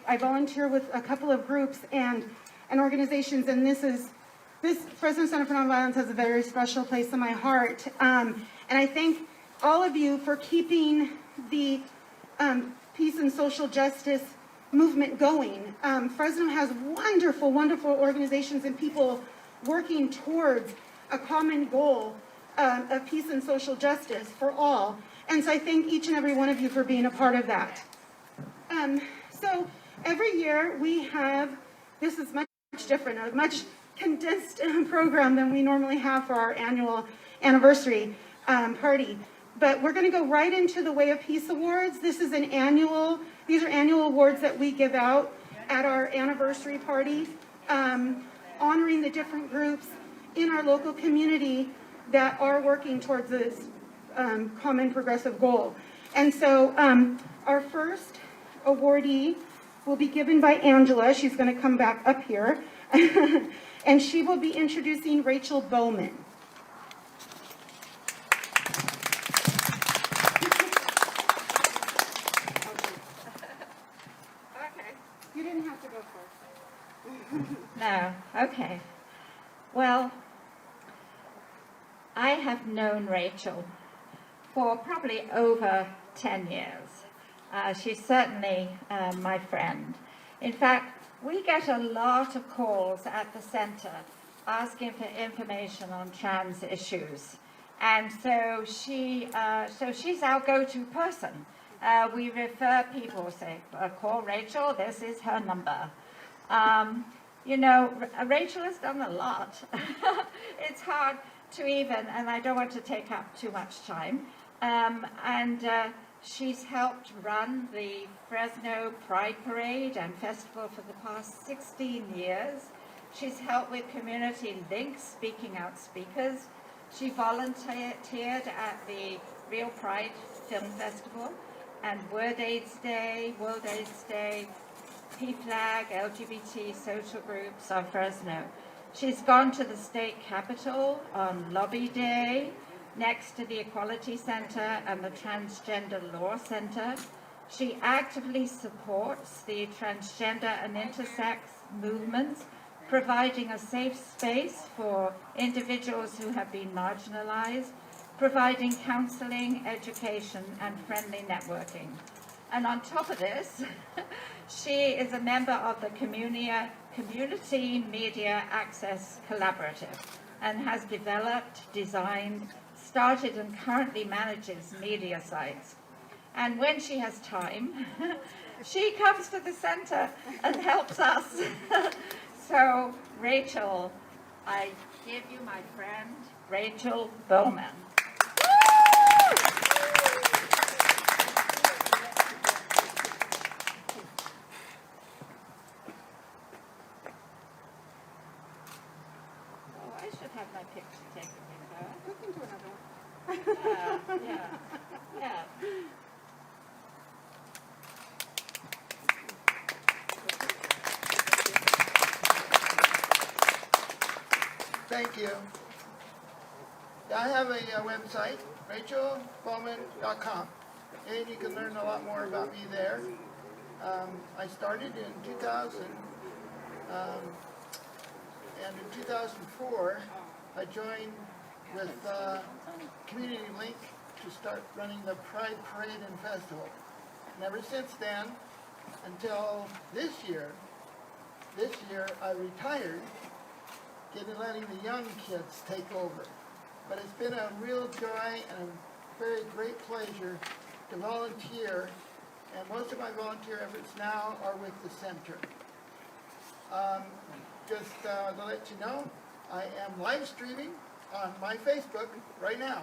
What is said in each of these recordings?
I volunteer with a couple of groups and organizations, and this Fresno Center for Nonviolence has a very special place in my heart. And I thank all of you for keeping the peace and social justice movement going. Fresno has wonderful, wonderful organizations and people working towards a common goal of peace and social justice for all. And so I thank each and every one of you for being a part of that. So every year we have, this is much different, a much condensed program than we normally have for our annual anniversary party. But we're going to go right into the Way of Peace Awards. These are annual awards that we give out at our anniversary party, honoring the different groups in our local community that are working towards this common progressive goal. And so our first awardee will be given by Angela. She's going to come back up here. And she will be introducing Rachel Bowman. Okay. You didn't have to go first. No, okay. Well, I have known Rachel for probably over 10 years. She's certainly my friend. In fact, we get a lot of calls at the center asking for information on trans issues. And so she's our go-to person. We refer people, say, call Rachel, this is her number. You know, Rachel has done a lot. It's hard to even, and I don't want to take up too much time. She's helped run the Fresno Pride Parade and Festival for the past 16 years. She's helped with Community Links, Speaking Out Speakers. She volunteered at the Real Pride Film Festival and World AIDS Day, PFLAG, LGBT social groups of Fresno. She's gone to the state capitol on Lobby Day, next to the Equality Center and the Transgender Law Center. She actively supports the transgender and intersex movements, providing a safe space for individuals who have been marginalized, providing counseling, education, and friendly networking. And on top of this, she is a member of the Community Media Access Collaborative and has developed, designed, started and currently manages media sites. And when she has time, she comes to the center and helps us. So, Rachel, I give you my friend, Rachel Bowman. Oh, I should have my picture taken with her. We can do another one. Yeah. Thank you. I have a website, rachelbowman.com, and you can learn a lot more about me there. I started in 2000, and in 2004, I joined with Community Link to start running the Pride Parade and Festival. And ever since then, until this year I retired, letting the young kids take over. But it's been a real joy and a very great pleasure to volunteer, and most of my volunteer efforts now are with the center. Just to let you know, I am live streaming on my Facebook right now.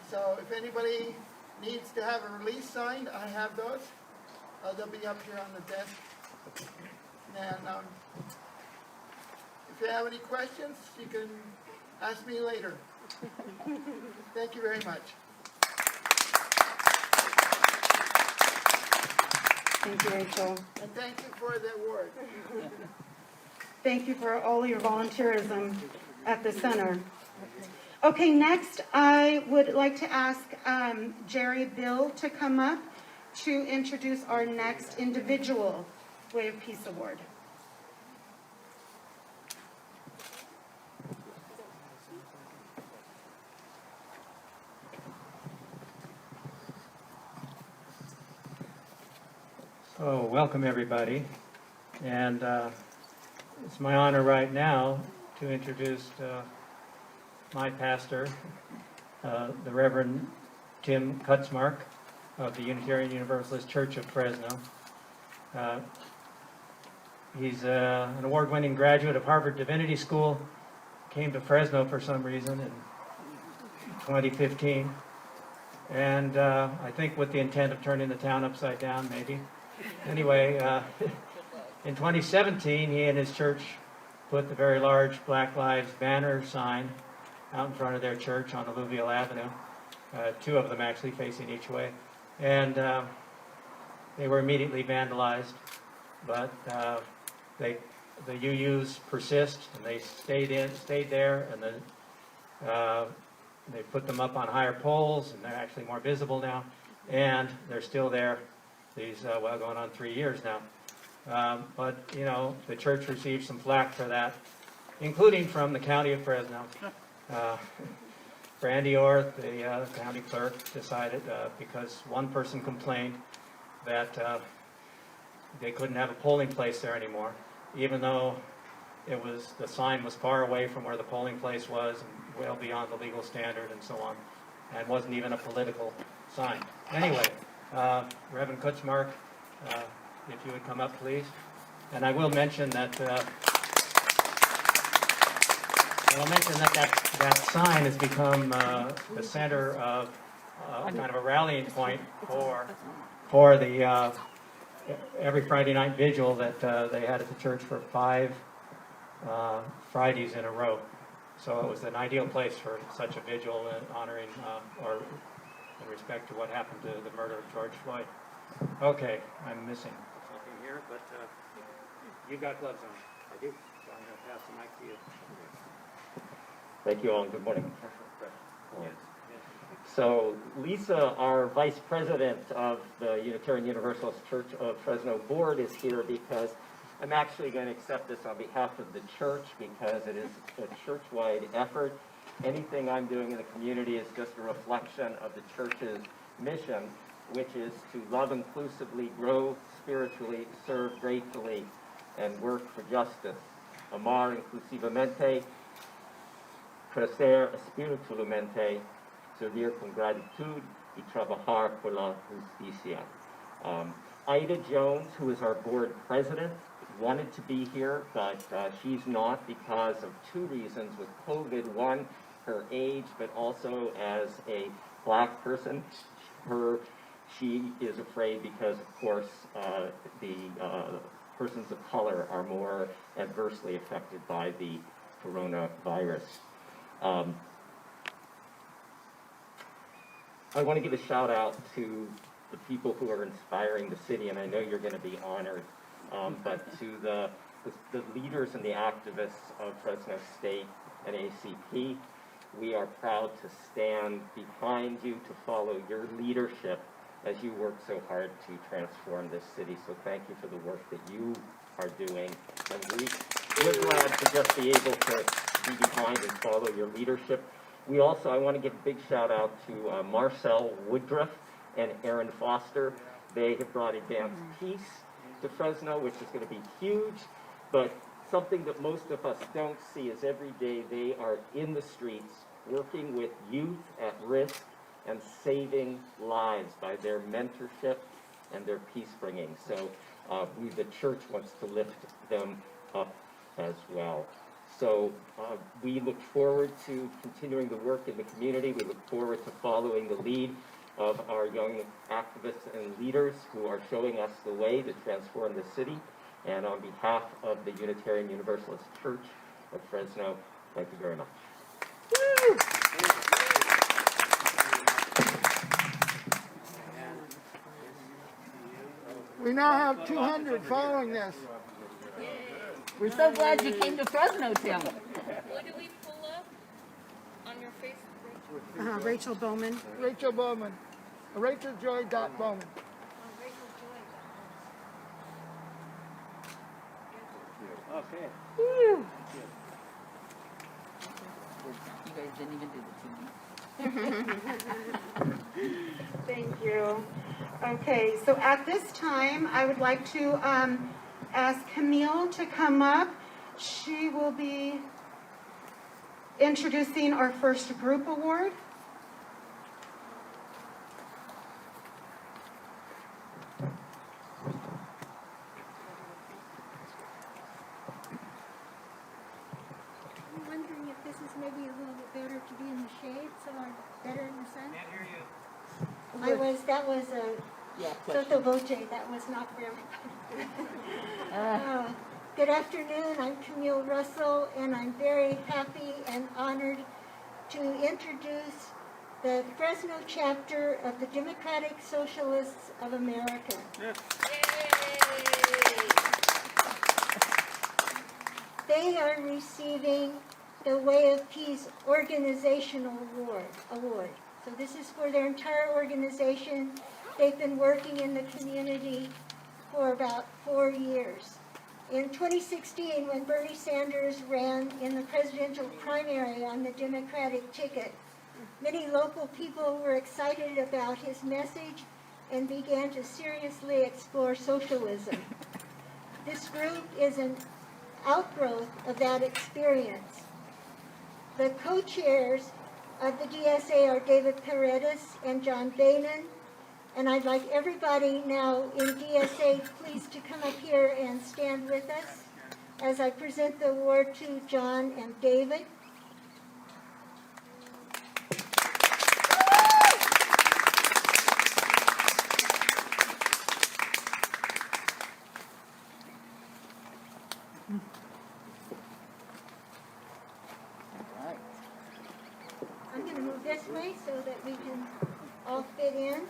So if anybody needs to have a release signed, I have those. They'll be up here on the desk. And if you have any questions, you can ask me later. Thank you very much. Thank you, Rachel. And thank you for the award. Thank you for all your volunteerism at the center. Okay, next I would like to ask Jerry Bill to come up to introduce our next individual Way of Peace Award. So, welcome everybody, and it's my honor right now to introduce my pastor, the Reverend Tim Kutzmark of the Unitarian Universalist Church of Fresno. He's an award-winning graduate of Harvard Divinity School, came to Fresno for some reason in 2015, and I think with the intent of turning the town upside down, maybe. Anyway, in 2017, he and his church put the very large Black Lives banner sign out in front of their church on Alluvial Avenue, two of them actually facing each way, and they were immediately vandalized, but the UUs persist, and they stayed there, and they put them up on higher poles, and they're actually more visible now, and they're still there. These, well, going on 3 years now. But, you know, the church received some flack for that, including from the county of Fresno. Brandy Orth, the county clerk, decided, because one person complained that they couldn't have a polling place there anymore, even though the sign was far away from where the polling place was and well beyond the legal standard and so on, and wasn't even a political sign. Anyway, Reverend Kutzmark, if you would come up, please. And I will mention that that sign has become the center of kind of a rallying point for the every Friday night vigil that they had at the church for 5 Fridays in a row. So it was an ideal place for such a vigil honoring or in respect to what happened to the murder of George Floyd. Okay, I'm missing something here, but you got gloves on. I do, so I'm going to pass the mic to you. Thank you all, and good morning. So Lisa, our Vice President of the Unitarian Universalist Church of Fresno Board, is here because I'm actually going to accept this on behalf of the church because it is a church-wide effort. Anything I'm doing in the community is just a reflection of the church's mission, which is to love inclusively, grow spiritually, serve gratefully, and work for justice. Amar inclusivamente, crecer espiritualmente, servir con gratitud y trabajar por la justicia. Ida Jones, who is our board president, wanted to be here, but she's not because of 2 reasons with COVID. One, her age, but also as a black person, she is afraid because, of course, the persons of color are more adversely affected by the coronavirus. I want to give a shout out to the people who are inspiring the city, and I know you're going to be honored, but to the leaders and the activists of Fresno State and ACP. We are proud to stand behind you to follow your leadership as you work so hard to transform this city. So thank you for the work that you are doing. And we're glad to just be able to be behind and follow your leadership. I want to give a big shout out to Marcel Woodruff and Aaron Foster. They have brought Advanced Peace to Fresno, which is going to be huge, but something that most of us don't see is every day they are in the streets working with youth at risk and saving lives by their mentorship and their peace bringing. So the church wants to lift them up as well. So we look forward to continuing the work in the community. We look forward to following the lead of our young activists and leaders who are showing us the way to transform the city. And on behalf of the Unitarian Universalist Church of Fresno, thank you very much. Woo! We now have 200 following this. We're so glad you came to Fresno, Tim. What do we pull up on your Facebook? Rachel Bowman. Rachel Bowman. RachelJoy.Bowman. Okay. You guys didn't even do the team. Thank you. Okay, so at this time, I would like to ask Camille to come up. She will be introducing our first group award. I'm wondering if this is maybe a little bit better to be in the shade, so I'm better in the sun. Can't hear you. That was a Yeah, sotto question. voce, that was not for everybody. Good afternoon, I'm Camille Russell, and I'm very happy and honored to introduce the Fresno chapter of the Democratic Socialists of America. They are receiving the Way of Peace Organizational Award. So this is for their entire organization. They've been working in the community for about 4 years. In 2016, when Bernie Sanders ran in the presidential primary on the Democratic ticket, many local people were excited about his message and began to seriously explore socialism. This group is an outgrowth of that experience. The co-chairs of the DSA are David Paredes and John Boehnen, and I'd like everybody now in DSA please to come up here and stand with us as I present the award to John and David. All right. I'm going to move this way so that we can all fit in.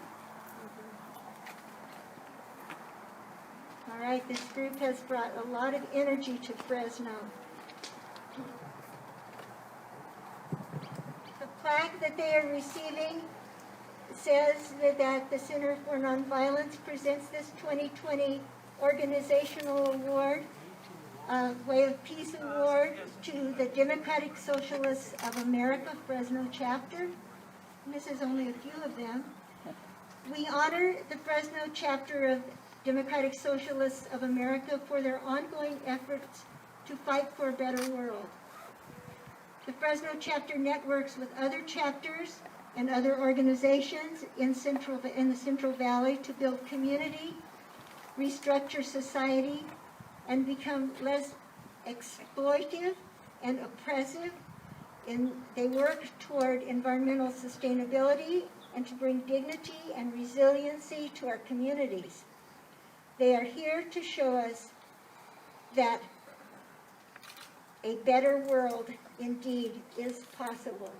All right, this group has brought a lot of energy to Fresno. The plaque that they are receiving says that the Center for Nonviolence presents this 2020 organizational award, Way of Peace Award, to the Democratic Socialists of America Fresno chapter. And this is only a few of them. We honor the Fresno chapter of Democratic Socialists of America for their ongoing efforts to fight for a better world. The Fresno chapter networks with other chapters and other organizations in the Central Valley to build community, restructure society, and become less exploitive and oppressive. They work toward environmental sustainability and to bring dignity and resiliency to our communities. They are here to show us that a better world indeed is possible.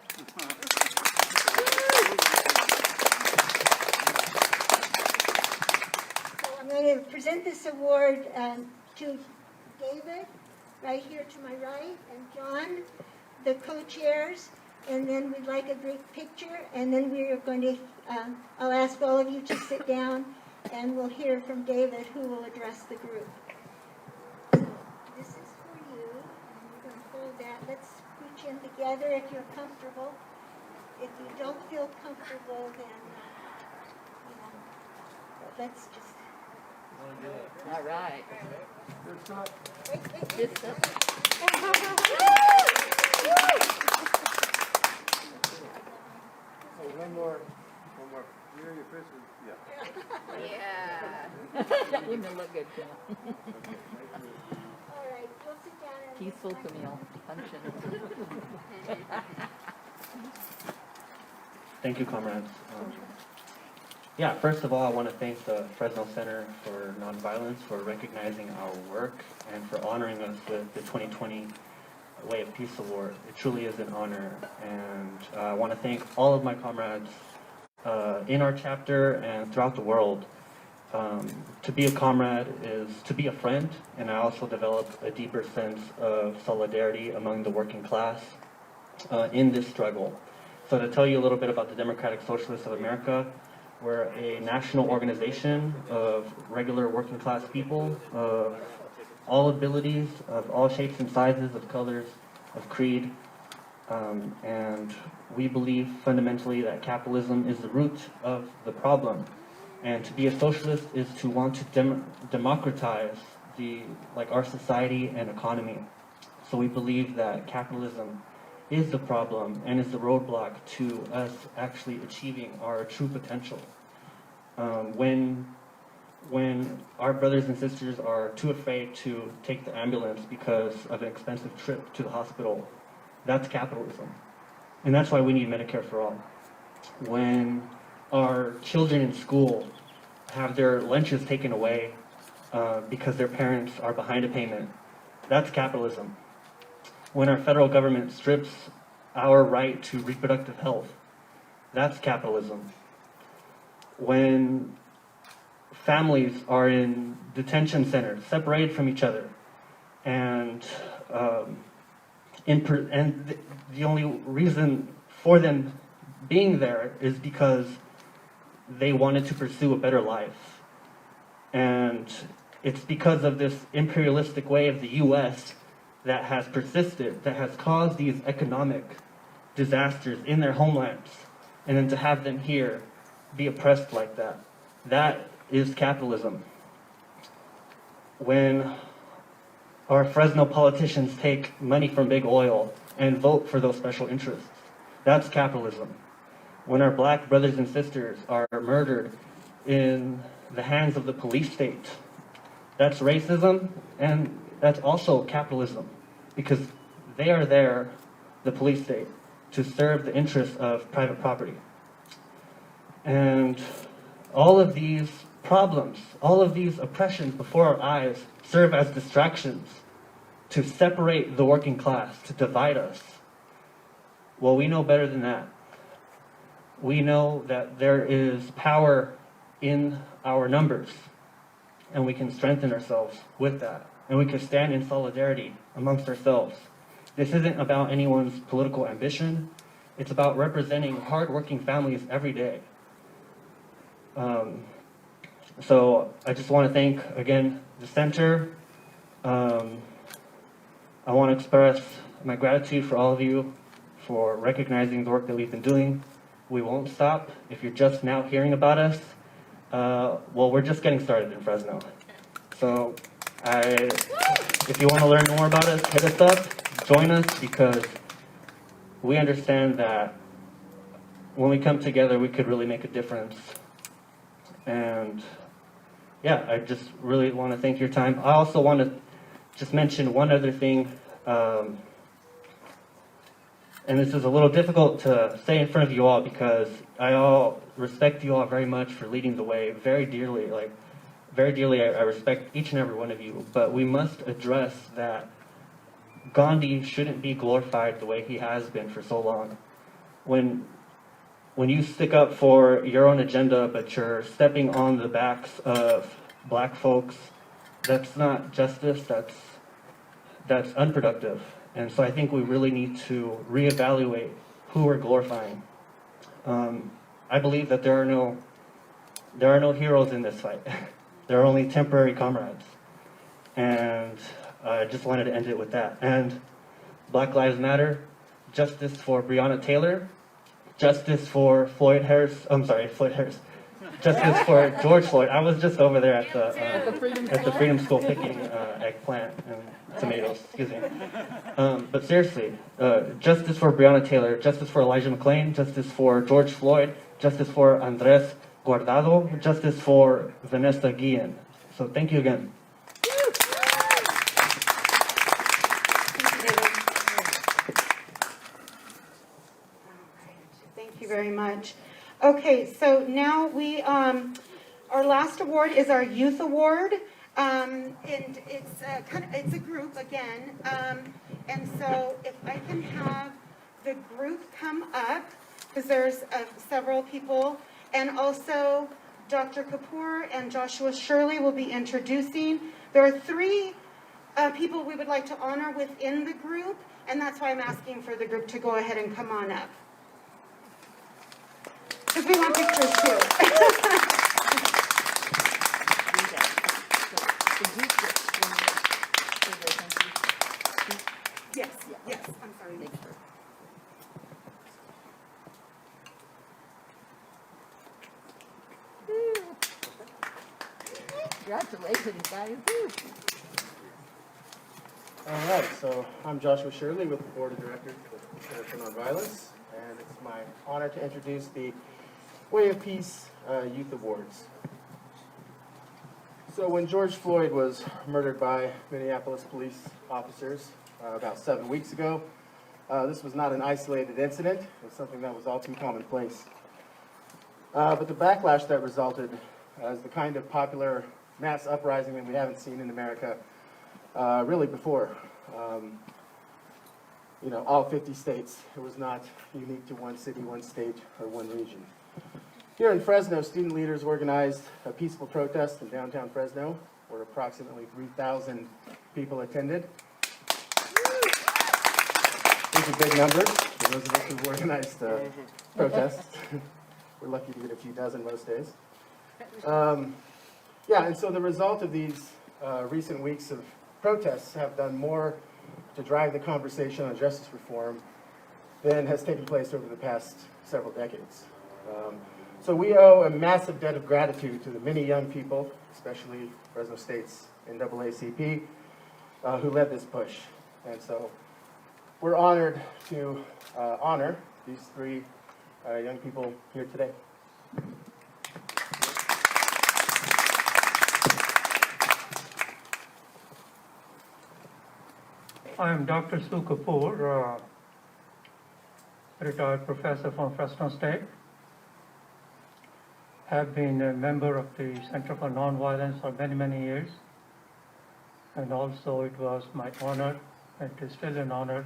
So I'm going to present this award to David, right here to my right, and John, the co-chairs, and then we'd like a group picture, and then we are going to, I'll ask all of you to sit down, and we'll hear from David, who will address the group. So this is for you, and we're going to hold that. Let's scooch in together if you're comfortable. If you don't feel comfortable, then, let's just... All right. Wait. Good stuff. One more. You're your first one. Yeah. Yeah. That wouldn't look good, Camille. All right, we'll sit down and... Peaceful Camille. Punching. Thank you, comrades. Yeah, first of all, I want to thank the Fresno Center for Nonviolence for recognizing our work and for honoring us with the 2020 Way of Peace Award. It truly is an honor, and I want to thank all of my comrades in our chapter and throughout the world. To be a comrade is to be a friend, and I also developed a deeper sense of solidarity among the working class in this struggle. So to tell you a little bit about the Democratic Socialists of America, we're a national organization of regular working class people of all abilities, of all shapes and sizes, of colors, of creed. And we believe fundamentally that capitalism is the root of the problem. And to be a socialist is to want to democratize our society and economy. So we believe that capitalism is the problem and is the roadblock to us actually achieving our true potential. When our brothers and sisters are too afraid to take the ambulance because of an expensive trip to the hospital, that's capitalism. And that's why we need Medicare for all. When our children in school have their lunches taken away because their parents are behind a payment, that's capitalism. When our federal government strips our right to reproductive health, that's capitalism. When families are in detention centers, separated from each other, and the only reason for them being there is because they wanted to pursue a better life. And it's because of this imperialistic way of the U.S. that has persisted, that has caused these economic disasters in their homelands, and then to have them here be oppressed like that. That is capitalism. When our Fresno politicians take money from big oil and vote for those special interests, that's capitalism. When our black brothers and sisters are murdered in the hands of the police state, that's racism, and that's also capitalism, because they are there, the police state, to serve the interests of private property. And all of these problems, all of these oppressions before our eyes serve as distractions to separate the working class, to divide us. Well, we know better than that. We know that there is power in our numbers, and we can strengthen ourselves with that, and we can stand in solidarity amongst ourselves. This isn't about anyone's political ambition. It's about representing hardworking families every day. So I just want to thank, again, the center. I want to express my gratitude for all of you for recognizing the work that we've been doing. We won't stop. If you're just now hearing about us, well, we're just getting started in Fresno. So if you want to learn more about us, hit us up, join us, because we understand that when we come together, we could really make a difference. And yeah, I just really want to thank your time. I also want to just mention one other thing, and this is a little difficult to say in front of you all, because I respect you all very much for leading the way very dearly. I respect each and every one of you, but we must address that Gandhi shouldn't be glorified the way he has been for so long. When you stick up for your own agenda, but you're stepping on the backs of black folks, that's not justice, that's unproductive. And so I think we really need to reevaluate who we're glorifying. I believe that there are no heroes in this fight. There are only temporary comrades. And I just wanted to end it with that. And Black Lives Matter, justice for Breonna Taylor, justice for justice for George Floyd. I was just over there at the Freedom School picking eggplant and tomatoes, excuse me. But seriously, justice for Breonna Taylor, justice for Elijah McClain, justice for George Floyd, justice for Andres Guardado, justice for Vanessa Guillen. So thank you again. Thank you very much. Okay, so now our last award is our youth award, and it's a group again, and so if I can have the group come up, because there's several people, and also Dr. Kapoor and Joshua Shirley will be introducing. There are 3 people we would like to honor within the group, and that's why I'm asking for the group to go ahead and come on up. Because we want pictures too. Congratulations, guys. All right, so I'm Joshua Shirley with the Board of Directors of the Center for Nonviolence, and it's my honor to introduce the Way of Peace Youth Awards. So when George Floyd was murdered by Minneapolis police officers about 7 weeks ago, this was not an isolated incident. It was something that was all too commonplace. But the backlash that resulted is the kind of popular mass uprising that we haven't seen in America really before. All 50 states. It was not unique to one city, one state, or one region. Here in Fresno, student leaders organized a peaceful protest in downtown Fresno, where approximately 3,000 people attended. These are big numbers for those of us who've organized protests. We're lucky to get a few dozen most days. And so the result of these recent weeks of protests have done more to drive the conversation on justice reform than has taken place over the past several decades. So we owe a massive debt of gratitude to the many young people, especially Fresno State's NAACP, who led this push. And so we're honored to honor these three young people here today. I am Dr. Stu Kapoor, retired professor from Fresno State. Have been a member of the Center for Nonviolence for many, many years. And also it was my honor, and it is still an honor,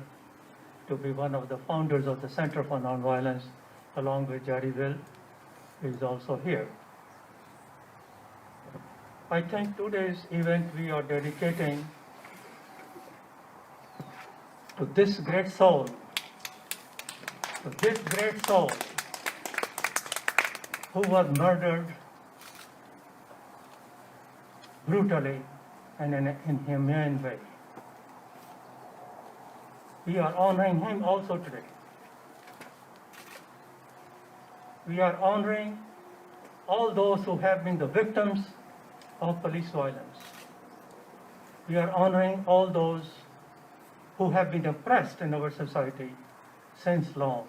to be one of the founders of the Center for Nonviolence, along with Jerry Will, who is also here. I think today's event we are dedicating to this great soul, who was murdered brutally and in an inhumane way. We are honoring him also today. We are honoring all those who have been the victims of police violence. We are honoring all those who have been oppressed in our society since long.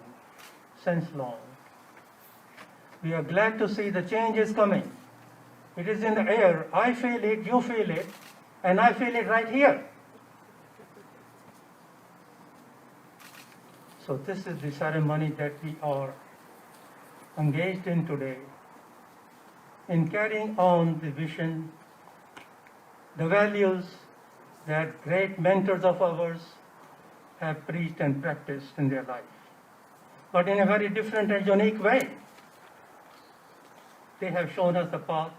We are glad to see the change is coming. It is in the air. I feel it, you feel it, and I feel it right here. So this is the ceremony that we are engaged in today, in carrying on the vision, the values that great mentors of ours have preached and practiced in their life, but in a very different and unique way. They have shown us the path,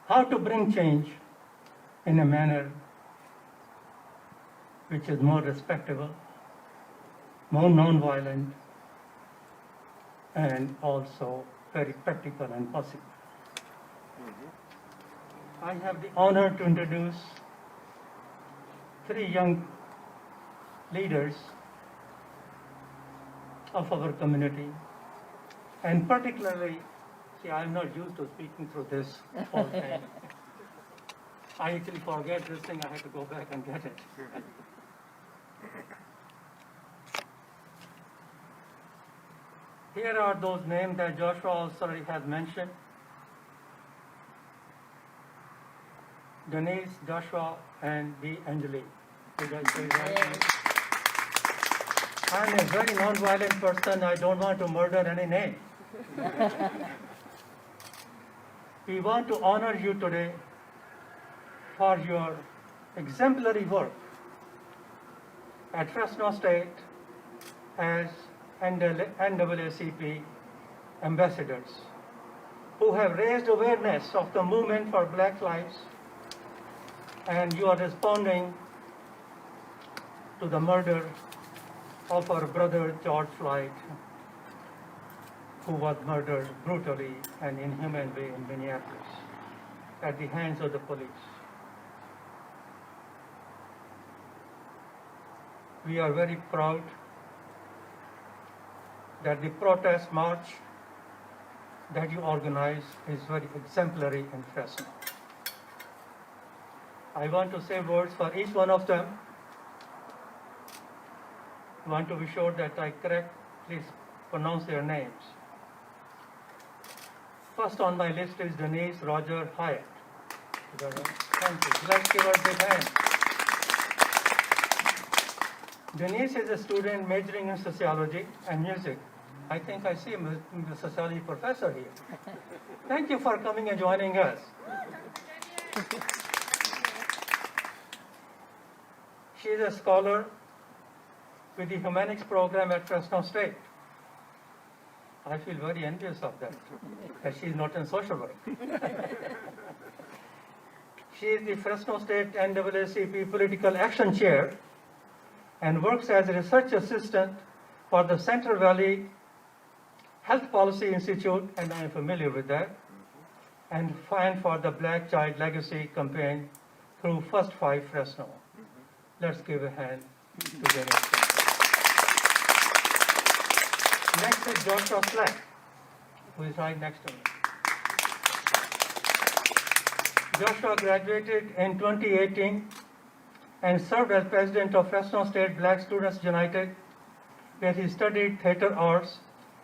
how to bring change in a manner which is more respectable, more non-violent, and also very practical and possible. I have the honor to introduce three young leaders of our community, and particularly, see, I'm not used to speaking through this all the time. I actually forget this thing, I have to go back and get it. Here are those names that Joshua also has mentioned. Denise, Joshua, and Angelique. You guys say that? I'm a very non-violent person. I don't want to murder any name. We want to honor you today for your exemplary work at Fresno State as NAACP ambassadors who have raised awareness of the movement for Black lives, and you are responding to the murder of our brother George Floyd, who was murdered brutally and inhumane way in Minneapolis at the hands of the police. We are very proud that the protest march that you organize is very exemplary in Fresno. I want to say words for each one of them. I want to be sure that I correctly pronounce their names. First on my list is Denise Roger Hyatt. Thank you. Let's give her a big hand. Denise is a student majoring in sociology and music. I think I see a sociology professor here. Thank you for coming and joining us. She is a scholar with the humanities program at Fresno State. I feel very envious of that she is not in social work. She is the Fresno State NAACP Political Action Chair and works as a research assistant for the Central Valley Health Policy Institute, and I am familiar with that, and for the Black Child Legacy campaign through First Five Fresno. Let's give a hand to Denise. Next is Joshua Slack, who is right next to me. Joshua graduated in 2018 and served as president of Fresno State Black Students United, where he studied theater arts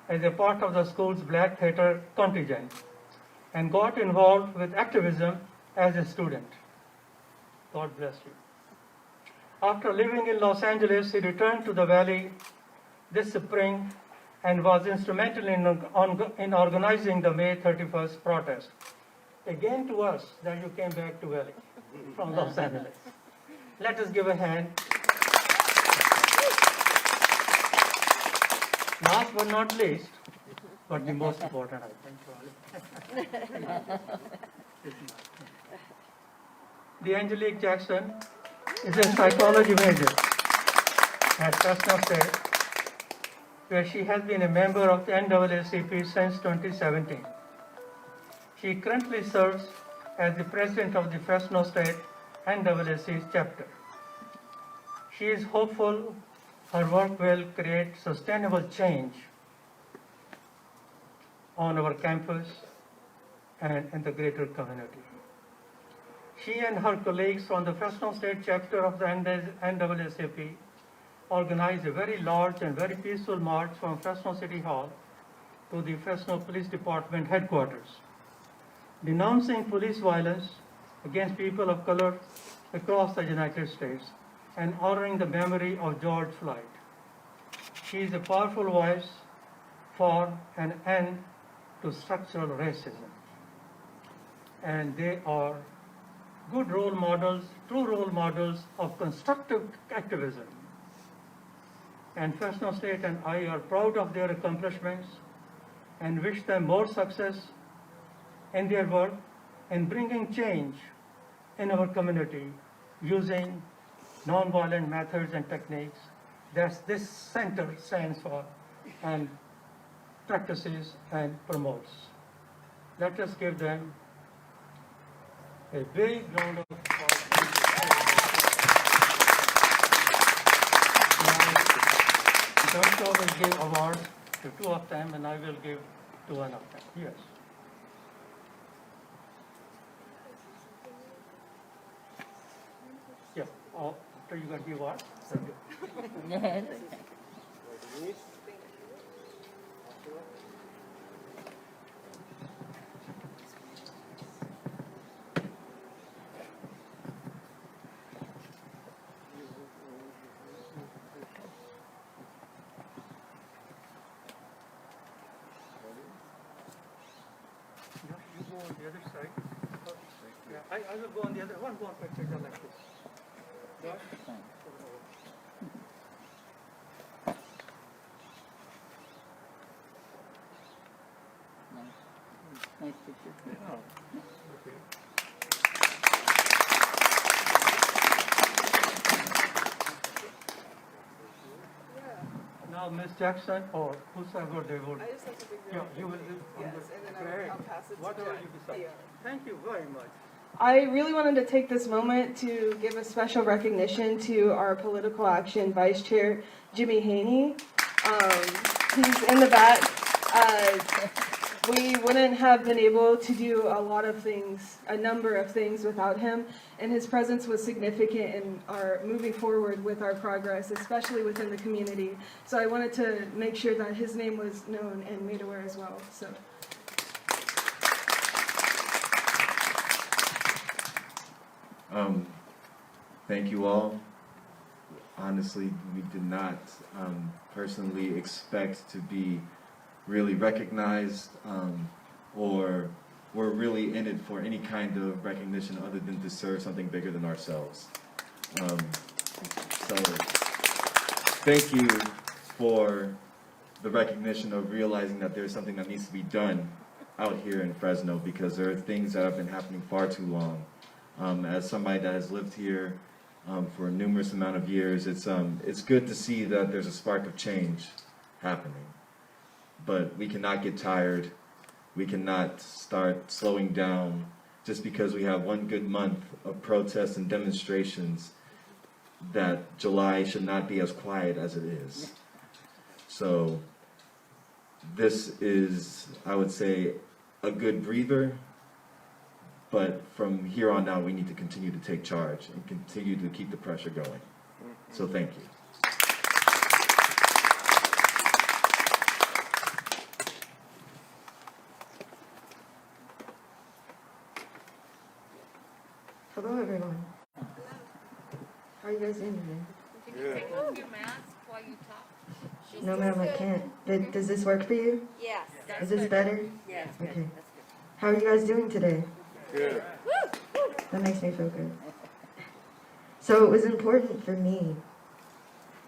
as a part of the school's black theater contingent and got involved with activism as a student. God bless you. After living in Los Angeles, he returned to the Valley this spring and was instrumental in organizing the May 31st protest. Again to us that you came back to Valley from Los Angeles. Let us give a hand. Last but not least, but the most important, I think. The Angelique Jackson is a psychology major at Fresno State, where she has been a member of the NAACP since 2017. She currently serves as the president of the Fresno State NAACP chapter. She is hopeful her work will create sustainable change on our campus and in the greater community. She and her colleagues from the Fresno State chapter of the NAACP organized a very large and very peaceful march from Fresno City Hall to the Fresno Police Department headquarters, denouncing police violence against people of color across the United States and honoring the memory of George Floyd. She is a powerful voice for an end to structural racism. And they are good role models, true role models of constructive activism. And Fresno State and I are proud of their accomplishments and wish them more success in their work in bringing change in our community using nonviolent methods and techniques that this center stands for and practices and promotes. Let us give them a big round of applause. Now, Joshua will give awards to two of them, and I will give to one of them. Yes. Yeah. After you got the award. You go on the other side. Yeah, I will go on the other one. Go on picture like this. Josh? Nice picture. Oh, okay. Now, Ms. Jackson, or whosoever they would. I just have to figure Yeah, out. you will. Yes, and then I'll pass it to Whatever Jen. you decide. Yeah. Thank you very much. I really wanted to take this moment to give a special recognition to our political action vice chair, Jimmy Haney. He's in the back. we wouldn't have been able to do a lot of things, a number of things without him, and his presence was significant in our moving forward with our progress, especially within the community. So I wanted to make sure that his name was known and made aware as well. So. Thank you all. Honestly, we did not personally expect to be really recognized or we're really in it for any kind of recognition other than to serve something bigger than ourselves. So thank you for the recognition of realizing that there's something that needs to be done out here in Fresno, because there are things that have been happening far too long. As somebody that has lived here for a numerous amount of years, it's good to see that there's a spark of change happening. But we cannot get tired. We cannot start slowing down just because we have one good month of protests and demonstrations. That July should not be as quiet as it is. So this is, I would say, a good breather. But from here on out, we need to continue to take charge and continue to keep the pressure going. So thank you. Hello, everyone. How are you guys doing Can you take off your mask while you talk? today? No, ma'am, I can't. Does this work for you? Yes. Is this better? Yes. Okay. How are you guys doing today? Good. That makes me feel good. So it was important for me,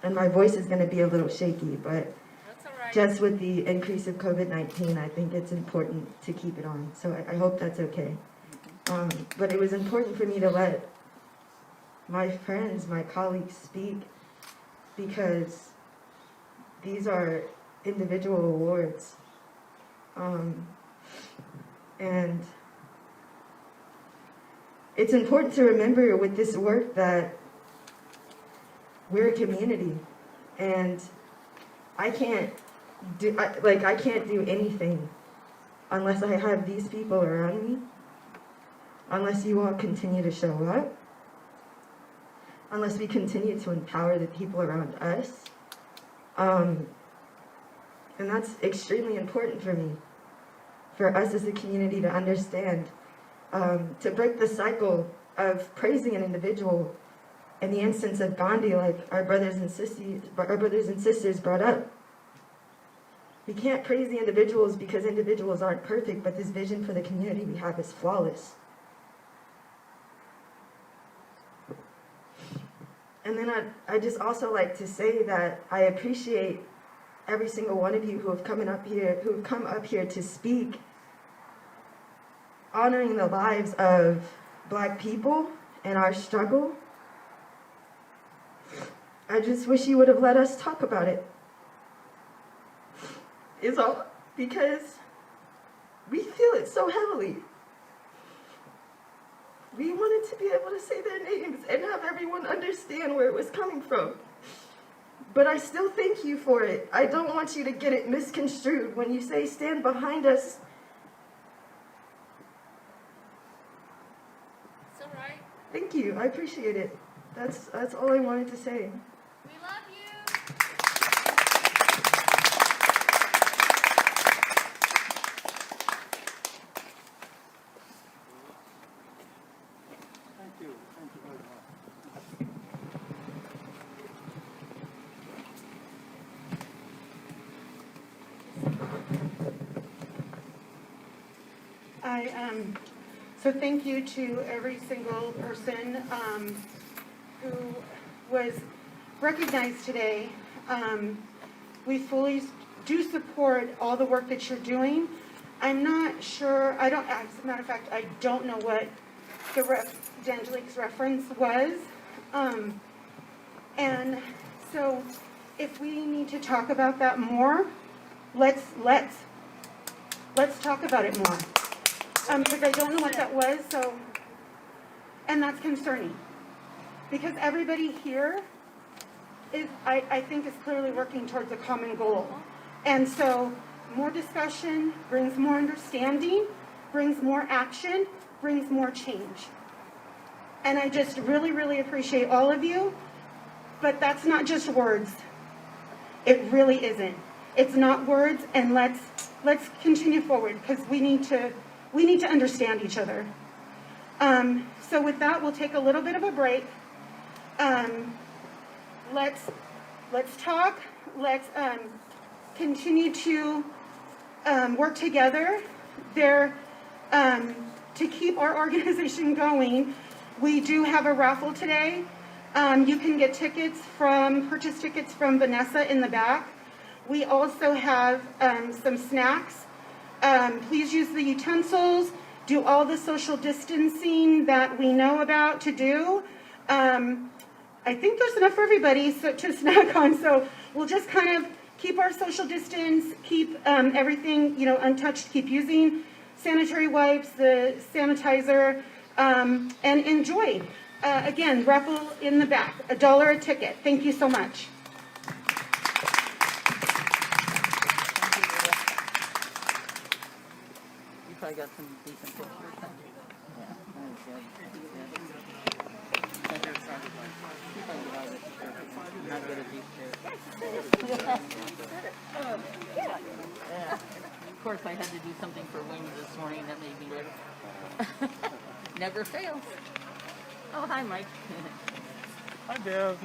and my voice is going to be a little shaky, but That's all right. just with the increase of COVID-19, I think it's important to keep it on. So I hope that's okay. But it was important for me to let my friends, my colleagues speak, because these are individual awards. And it's important to remember with this work that we're a community, and I can't do anything unless I have these people around me, unless you all continue to show up, unless we continue to empower the people around us. And that's extremely important for me, for us as a community to understand, to break the cycle of praising an individual. In the instance of Gandhi, like our brothers and sisters brought up, we can't praise the individuals because individuals aren't perfect, but this vision for the community we have is flawless. And then I just also like to say that I appreciate every single one of you who have come up here to speak, honoring the lives of Black people and our struggle. I just wish you would have let us talk about it. Is all, because we feel it so heavily. We wanted to be able to say their names and have everyone understand where it was coming from. But I still thank you for it. I don't want you to get it misconstrued when you say stand behind us. It's all right. Thank you. I appreciate it. That's all I wanted to say. We love you. Thank you. Thank you very much. So thank you to every single person who was recognized today. We fully do support all the work that you're doing. I'm not sure, as a matter of fact, I don't know what D'Angelique's reference was. And so if we need to talk about that more, let's talk about it more. Because I don't know what that was, and that's concerning. Because everybody here I think is clearly working towards a common goal. And so more discussion, brings more understanding, brings more action, brings more change. And I just really, really appreciate all of you, but that's not just words. It really isn't. It's not words, and let's continue forward because we need to understand each other. So with that, we'll take a little bit of a break. Let's talk. Let's continue to work together. To keep our organization going, we do have a raffle today. You can get purchase tickets from Vanessa in the back. We also have some snacks. Please use the utensils. Do all the social distancing that we know about to do. I think there's enough for everybody to snack on, so we'll just kind of keep our social distance, keep everything untouched, keep using sanitary wipes, the sanitizer, and enjoy. Again, raffle in the back, $1 a ticket. Thank you so much. You probably got some decent pictures. Yeah, that was good. Not good at these yeah. Of course, I had to do something for wings this morning that made me live. Never fails. Oh, hi, Mike. Hi, Bev.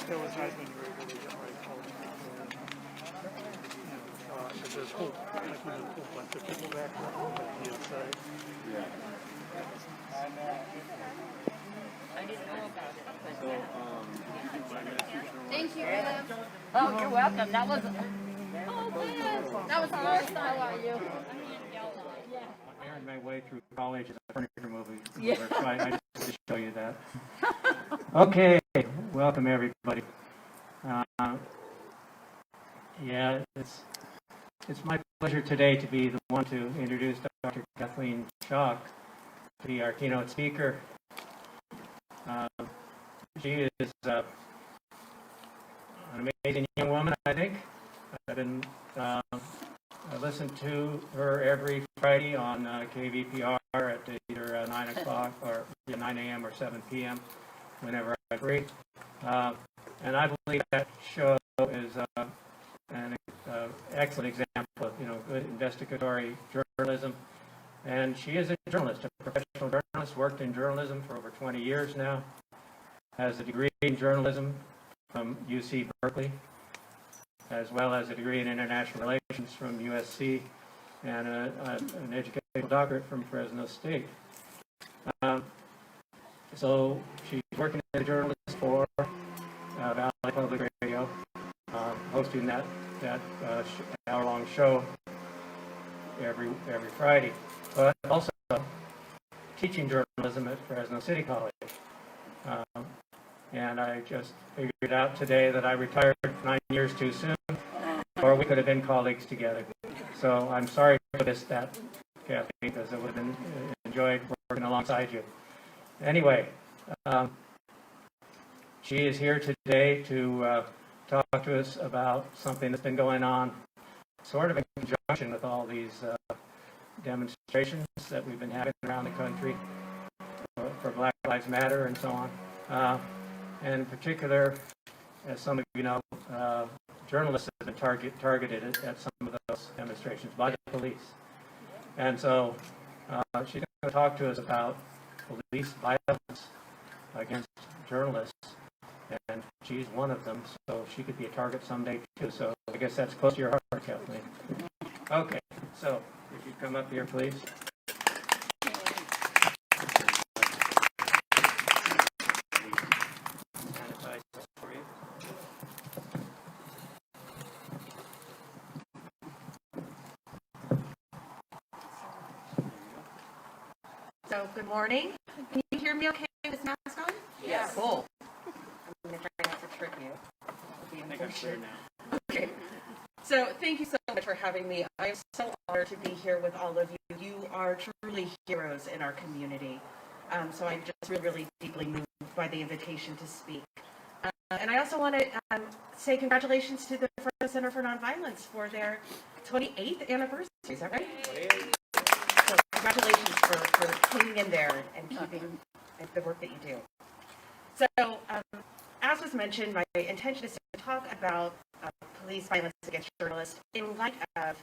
It was nice when you were able to get right close. There's hope. Like when there's a bunch of people back there on the outside. Yeah. I didn't know about it. So, Thank you, Bev. Oh, you're welcome. That was... Oh, Bev. That was hard. I want you. I earned my way through college as a furniture movie. Yeah. So I just to show you that. Okay, welcome everybody. Yeah, it's my pleasure today to be the one to introduce Dr. Kathleen Schock to be our keynote speaker. She is an amazing young woman, I think. I listen to her every Friday on KVPR at either 9 o'clock or 9 a.m. or 7 p.m. whenever I'm free. And I believe that show is an excellent example of good investigatory journalism. And she is a journalist, a professional journalist, worked in journalism for over 20 years now, has a degree in journalism from UC Berkeley, as well as a degree in international relations from USC, and an educational doctorate from Fresno State. So she's working as a journalist for Valley Public Radio, hosting that hour-long show every Friday, but also teaching journalism at Fresno City College. And I just figured out today that I retired 9 years too soon, or we could have been colleagues together. So I'm sorry for that, Kathy, because I would have enjoyed working alongside you. Anyway, she is here today to talk to us about something that's been going on sort of in conjunction with all these demonstrations that we've been having around the country for Black Lives Matter and so on. And in particular, as some of you know, journalists have been targeted at some of those demonstrations by the police. And so she's going to talk to us about police violence against journalists. And she's one of them, so she could be a target someday too. So I guess that's close to your heart, Kathleen. Okay, so if you come up here, please. So, good morning. Can you hear me okay with this mask on? Yes. Cool. I'm going to try not to trick you. I think I'm clear now. Okay. So thank you so much for having me. I am so honored to be here with all of you. You are truly heroes in our community. So I'm just really, really deeply moved by the invitation to speak. And I also want to say congratulations to the Fresno Center for Nonviolence for their 28th anniversary. Is that right? So congratulations for hanging in there and keeping the work that you do. So as was mentioned, my intention is to talk about police violence against journalists in light of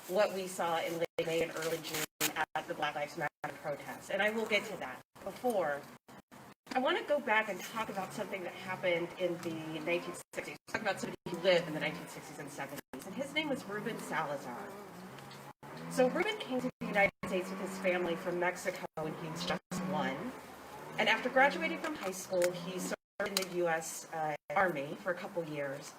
what we saw in late May and early June at the Black Lives Matter protests. And I will get to that. Before, I want to go back and talk about something that happened in the 1960s. Talk about somebody who lived in the 1960s and 70s. And his name was Ruben Salazar. So Ruben came to the United States with his family from Mexico when he was just 1. And after graduating from high school, he served in the U.S. Army for a couple years.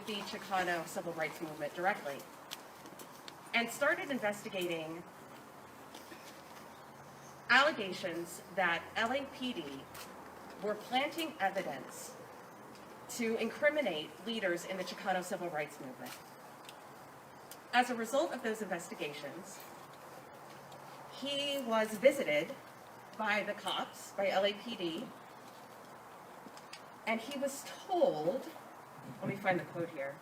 The Chicano civil rights movement directly and started investigating allegations that LAPD were planting evidence to incriminate leaders in the Chicano civil rights movement. As a result of those investigations, he was visited by the cops, by LAPD, and he was told, let me find the quote here.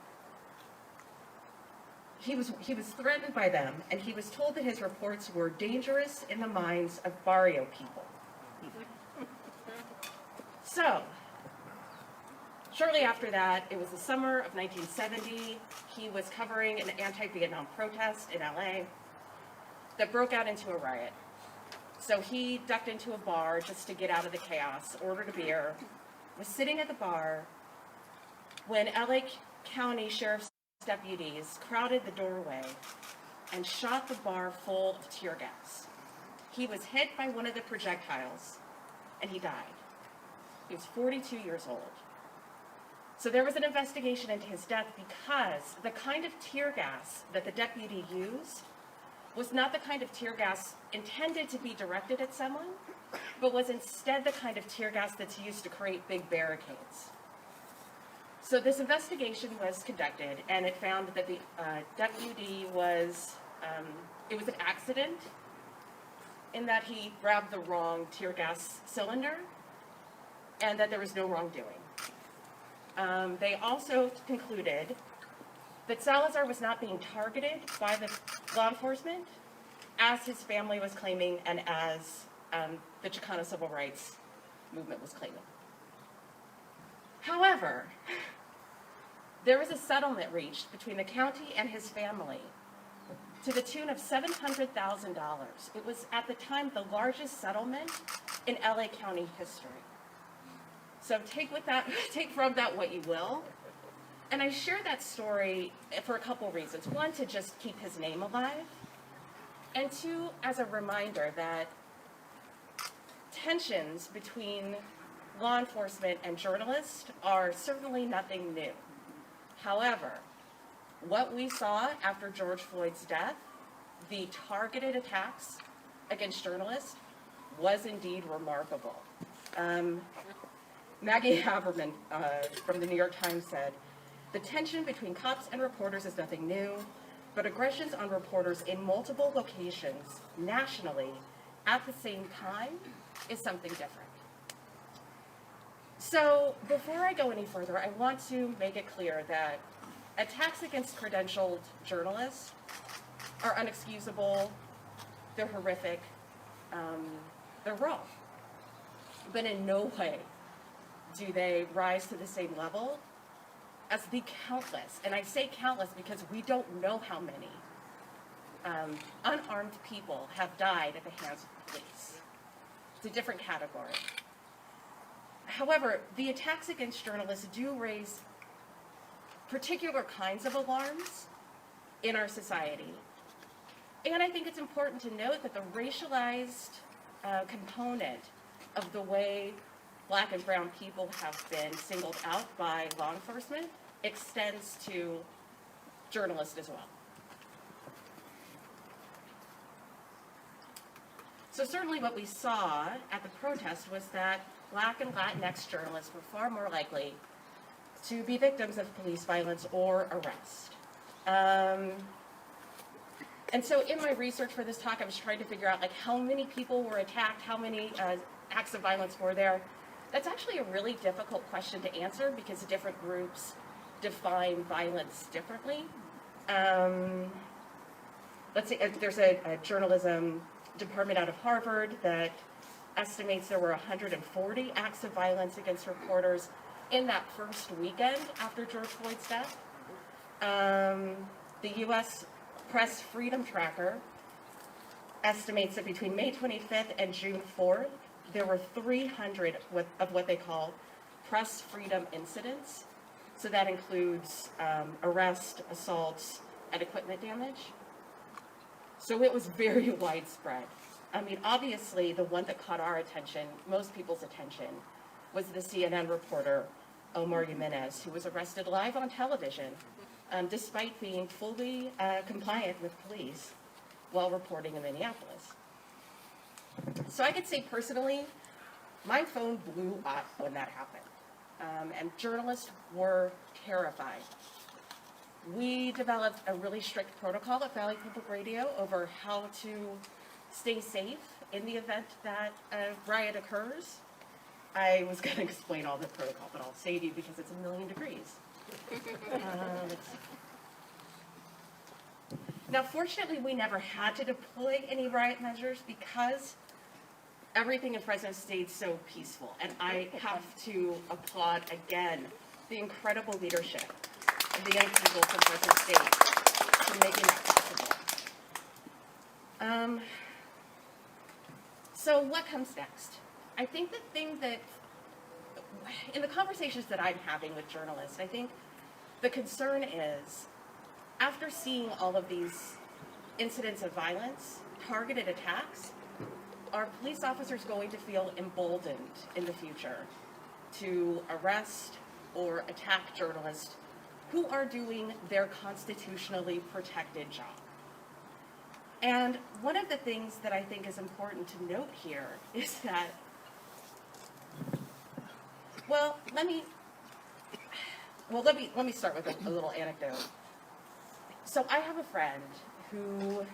He was threatened by them, and he was told that his reports were dangerous in the minds of barrio people. So, shortly after that, it was the summer of 1970, he was covering an anti-Vietnam protest in LA that broke out into a riot. So he ducked into a bar just to get out of the chaos, ordered a beer, was sitting at the bar when LA County Sheriff's deputies crowded the doorway and shot the bar full of tear gas. He was hit by one of the projectiles and he died. He was 42 years old. So there was an investigation into his death because the kind of tear gas that the deputy used was not the kind of tear gas intended to be directed at someone, but was instead the kind of tear gas that's used to create big barricades. So this investigation was conducted, and it found that the deputy was, it was an accident in that he grabbed the wrong tear gas cylinder, and that there was no wrongdoing. They also concluded that Salazar was not being targeted by the law enforcement, as his family was claiming and as the Chicano civil rights movement was claiming. However, there was a settlement reached between the county and his family to the tune of $700,000. It was at the time the largest settlement in LA County history. So take from that what you will. And I share that story for a couple reasons. One, to just keep his name alive. And two, as a reminder that tensions between law enforcement and journalists are certainly nothing new. However, what we saw after George Floyd's death, the targeted attacks against journalists, was indeed remarkable. Maggie Haberman from the New York Times said, "The tension between cops and reporters is nothing new, but aggressions on reporters in multiple locations nationally at the same time is something different." So before I go any further, I want to make it clear that attacks against credentialed journalists are unexcusable, they're horrific, they're wrong. But in no way do they rise to the same level as the countless, and I say countless because we don't know how many, unarmed people have died at the hands of the police. It's a different category. However, the attacks against journalists do raise particular kinds of alarms in our society. And I think it's important to note that the racialized component of the way Black and brown people have been singled out by law enforcement extends to journalists as well. So certainly what we saw at the protest was that Black and Latinx journalists were far more likely to be victims of police violence or arrest. And so in my research for this talk, I was trying to figure out like how many people were attacked, how many acts of violence were there. That's actually a really difficult question to answer because different groups define violence differently. Let's say there's a journalism department out of Harvard that estimates there were 140 acts of violence against reporters in that first weekend after George Floyd's death. The U.S. Press Freedom Tracker estimates that between May 25th and June 4th, there were 300 of what they call press freedom incidents. So that includes arrest, assaults, and equipment damage. So it was very widespread. I mean, obviously, the one that caught our attention, most people's attention, was the CNN reporter, Omar Jimenez, who was arrested live on television, despite being fully compliant with police while reporting in Minneapolis. So I could say personally, my phone blew up when that happened, and journalists were terrified. We developed a really strict protocol at Valley Public Radio over how to stay safe in the event that a riot occurs. I was going to explain all the protocol, but I'll save you because it's 1,000,000 degrees. Now, fortunately, we never had to deploy any riot measures because everything in Fresno stayed so peaceful. And I have to applaud again the incredible leadership of the young people from Fresno State for making that possible. So what comes next? I think the thing that, in the conversations that I'm having with journalists, I think the concern is, after seeing all of these incidents of violence, targeted attacks, are police officers going to feel emboldened in the future to arrest or attack journalists who are doing their constitutionally protected job? And one of the things that I think is important to note here is that, let me start with a little anecdote. So I have a friend who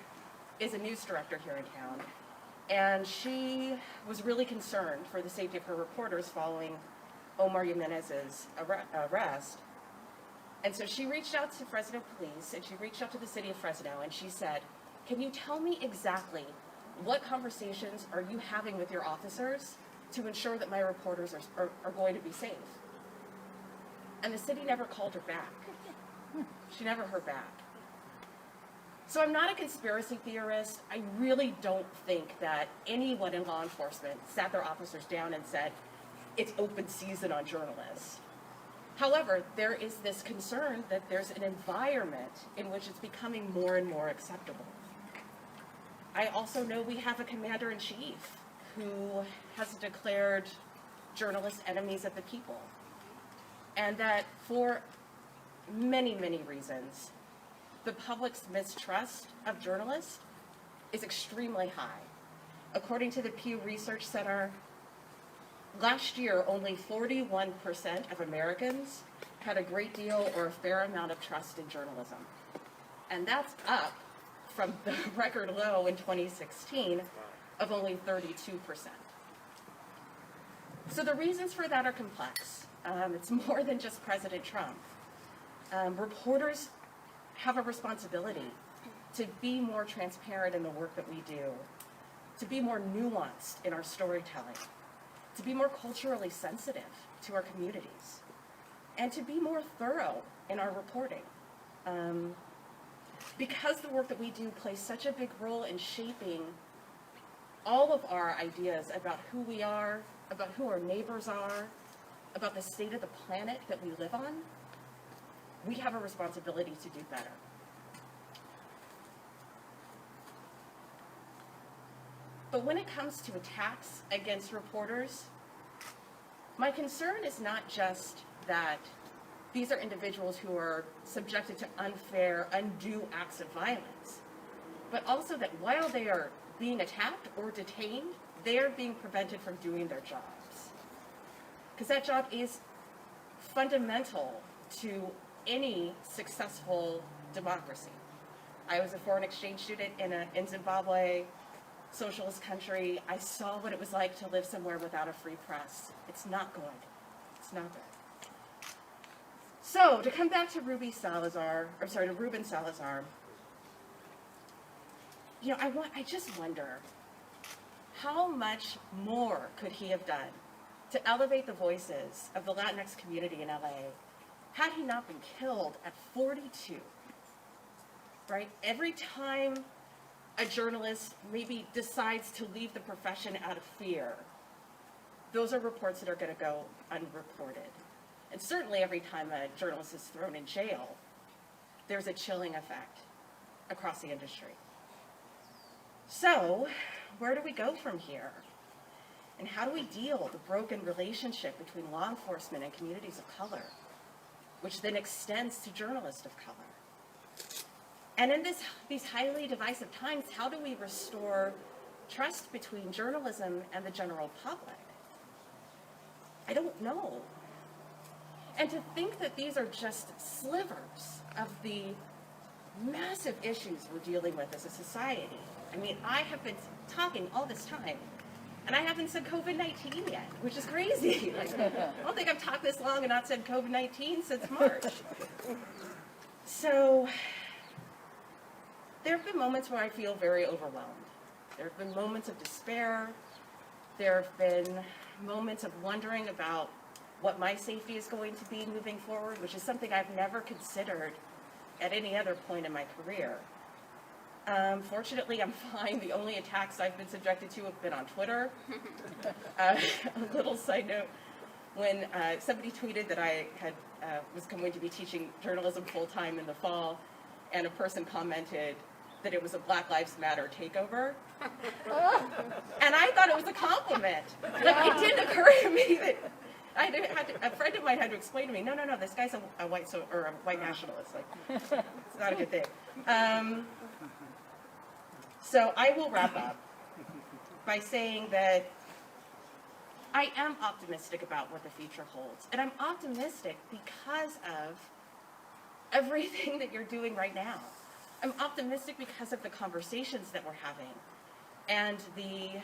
is a news director here in town, and she was really concerned for the safety of her reporters following Omar Jimenez's arrest. And so she reached out to Fresno Police, and she reached out to the city of Fresno, and she said, "Can you tell me exactly what conversations are you having with your officers to ensure that my reporters are going to be safe?" And the city never called her back. She never heard back. So I'm not a conspiracy theorist. I really don't think that anyone in law enforcement sat their officers down and said, it's open season on journalists. However, there is this concern that there's an environment in which it's becoming more and more acceptable. I also know we have a commander-in-chief who has declared journalists enemies of the people. And that for many, many reasons, the public's mistrust of journalists is extremely high. According to the Pew Research Center, last year, only 41% of Americans had a great deal or a fair amount of trust in journalism. And that's up from the record low in 2016 of only 32%. So the reasons for that are complex. It's more than just President Trump. Reporters have a responsibility to be more transparent in the work that we do, to be more nuanced in our storytelling, to be more culturally sensitive to our communities. and to be more thorough in our reporting. Because the work that we do plays such a big role in shaping all of our ideas about who we are, about who our neighbors are, about the state of the planet that we live on, we have a responsibility to do better. But when it comes to attacks against reporters, my concern is not just that these are individuals who are subjected to unfair, undue acts of violence, but also that while they are being attacked or detained, they are being prevented from doing their jobs. Because that job is fundamental to any successful democracy. I was a foreign exchange student in Zimbabwe, socialist country. I saw what it was like to live somewhere without a free press. It's not good. It's not good. So, to come back to Ruben Salazar, you know, I just wonder, how much more could he have done to elevate the voices of the Latinx community in LA had he not been killed at 42, right? Every time a journalist maybe decides to leave the profession out of fear, those are reports that are going to go unreported. And certainly every time a journalist is thrown in jail, there's a chilling effect across the industry. So, where do we go from here? And how do we deal with the broken relationship between law enforcement and communities of color, which then extends to journalists of color? And in these highly divisive times, how do we restore trust between journalism and the general public? I don't know. And to think that these are just slivers of the massive issues we're dealing with as a society. I mean, I have been talking all this time, and I haven't said COVID-19 yet, which is crazy. Like, I don't think I've talked this long and not said COVID-19 since March. So, there have been moments where I feel very overwhelmed. There have been moments of despair. There have been moments of wondering about what my safety is going to be moving forward, which is something I've never considered at any other point in my career. Fortunately, I'm fine. The only attacks I've been subjected to have been on Twitter. A little side note, when somebody tweeted that I was going to be teaching journalism full-time in the fall, and a person commented that it was a Black Lives Matter takeover. And I thought it was a compliment. Like, it didn't occur to me that a friend of mine had to explain to me, no, this guy's a white nationalist. Like, it's not a good thing. So I will wrap up by saying that I am optimistic about what the future holds. And I'm optimistic because of everything that you're doing right now. I'm optimistic because of the conversations that we're having and the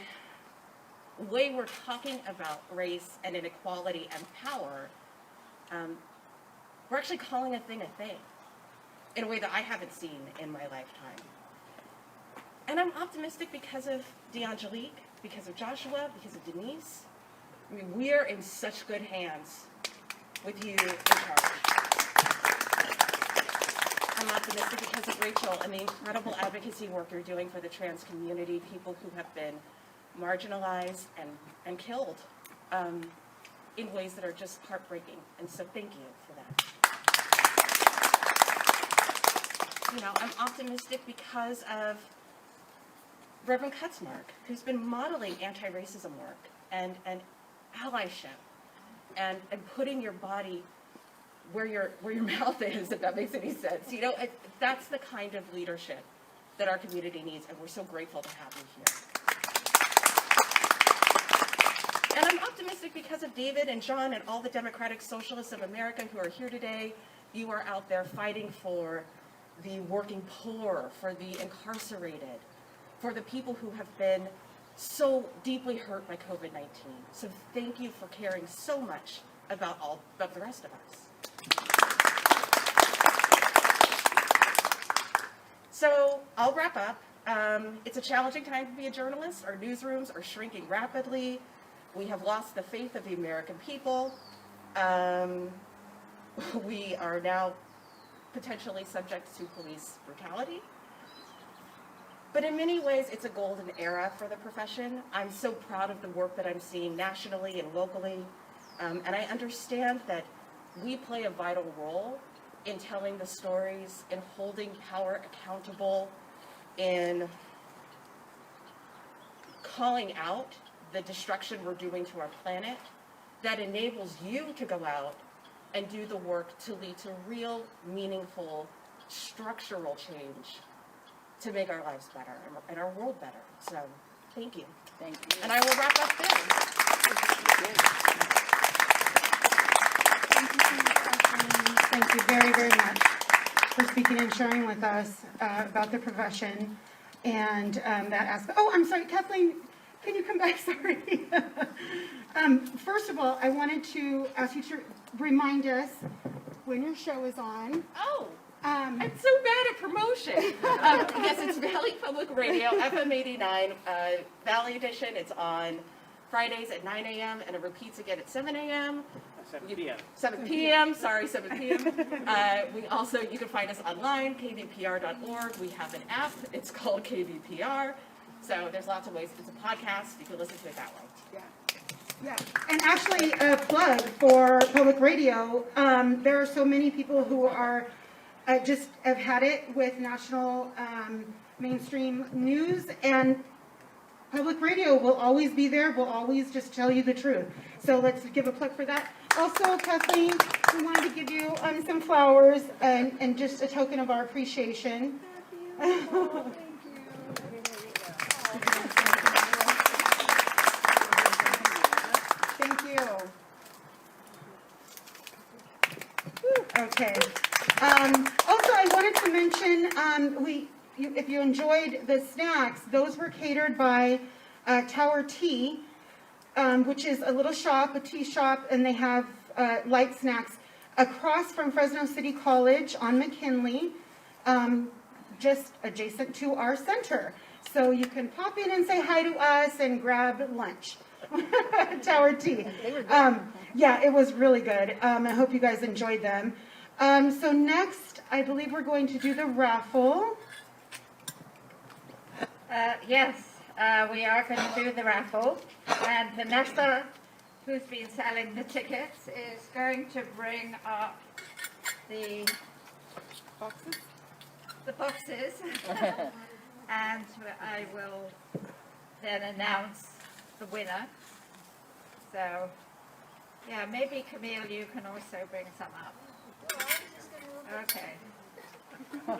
way we're talking about race and inequality and power. We're actually calling a thing in a way that I haven't seen in my lifetime. And I'm optimistic because of DeAngelique, because of Joshua, because of Denise. I mean, we are in such good hands with you in charge. I'm optimistic because of Rachel and the incredible advocacy work you're doing for the trans community, people who have been marginalized and killed in ways that are just heartbreaking. And so thank you for that. You know, I'm optimistic because of Reverend Kutzmark, who's been modeling anti-racism work and allyship and putting your body where your mouth is, if that makes any sense. You know, that's the kind of leadership that our community needs, and we're so grateful to have you here. And I'm optimistic because of David and John and all the Democratic Socialists of America who are here today. You are out there fighting for the working poor, for the incarcerated, for the people who have been so deeply hurt by COVID-19. So thank you for caring so much about the rest of us. So I'll wrap up. It's a challenging time to be a journalist. Our newsrooms are shrinking rapidly. We have lost the faith of the American people. we are now potentially subject to police brutality. But in many ways, it's a golden era for the profession. I'm so proud of the work that I'm seeing nationally and locally. And I understand that we play a vital role in telling the stories, in holding power accountable, in calling out the destruction we're doing to our planet that enables you to go out and do the work to lead to real, meaningful, structural change to make our lives better and our world better. So, thank you. Thank you. And I will wrap up there. Thank you so much, Kathleen. Thank you very, very much for speaking and sharing with us about the profession and that aspect. Oh, I'm sorry, Kathleen, can you come back? Sorry. First of all, I wanted to ask you to remind us when your show is on. Oh, I'm so bad at promotion. Yes, it's Valley Public Radio, FM 89, Valley Edition. It's on Fridays at 9 a.m. and it repeats again at 7 a.m. 7 p.m. 7 p.m. Sorry, 7 p.m. We also, you can find us online, kvpr.org. We have an app. It's called KVPR. So there's lots of ways. It's a podcast. You can listen to it that way. Yeah. Yeah, and actually a plug for public radio. There are so many people who are just have had it with national mainstream news, and public radio will always be there. Will always just tell you the truth. So let's give a plug for that. Also, Kathleen, we wanted to give you some flowers and just a token of our appreciation. Thank you. Okay. Also, I wanted to mention, if you enjoyed the snacks, those were catered by Tower Tea, which is a little shop, a tea shop, and they have light snacks across from Fresno City College on McKinley, just adjacent to our center. So you can pop in and say hi to us and grab lunch. Tower Tea. Yeah, it was really good. I hope you guys enjoyed them. So next, I believe we're going to do the raffle. Yes, we are going to do the raffle. And Vanessa, who's been selling the tickets, is going to bring up the boxes. And I will then announce the winner. So, yeah, maybe Camille, you can also bring some up. Okay. So